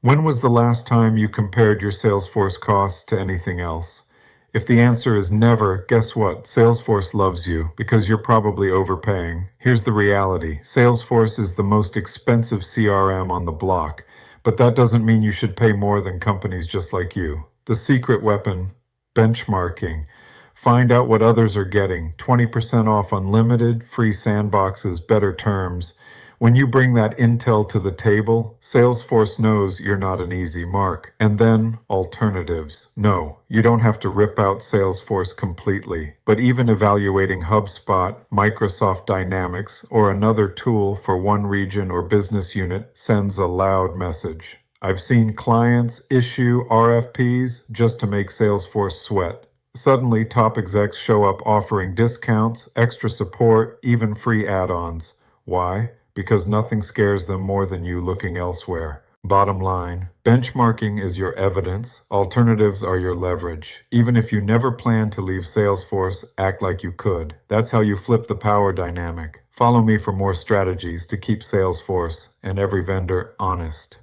When was the last time you compared your Salesforce costs to anything else? If the answer is never, guess what? Salesforce loves you because you're probably overpaying. Here's the reality. Salesforce is the most expensive CRM on the block, but that doesn't mean you should pay more than companies just like you. The secret weapon, benchmarking. Find out what others are getting. 20% off unlimited, free sandboxes, better terms. When you bring that intel to the table, Salesforce knows you're not an easy mark. And then alternatives. No, you don't have to rip out Salesforce completely, but even evaluating HubSpot, Microsoft Dynamics, or another tool for one region or business unit sends a loud message. I've seen clients issue RFPs just to make Salesforce sweat. Suddenly, top execs show up offering discounts, extra support, even free add-ons. Why? Because nothing scares them more than you looking elsewhere. Bottom line, benchmarking is your evidence, alternatives are your leverage. Even if you never plan to leave Salesforce, act like you could. That's how you flip the power dynamic. Follow me for more strategies to keep Salesforce and every vendor honest.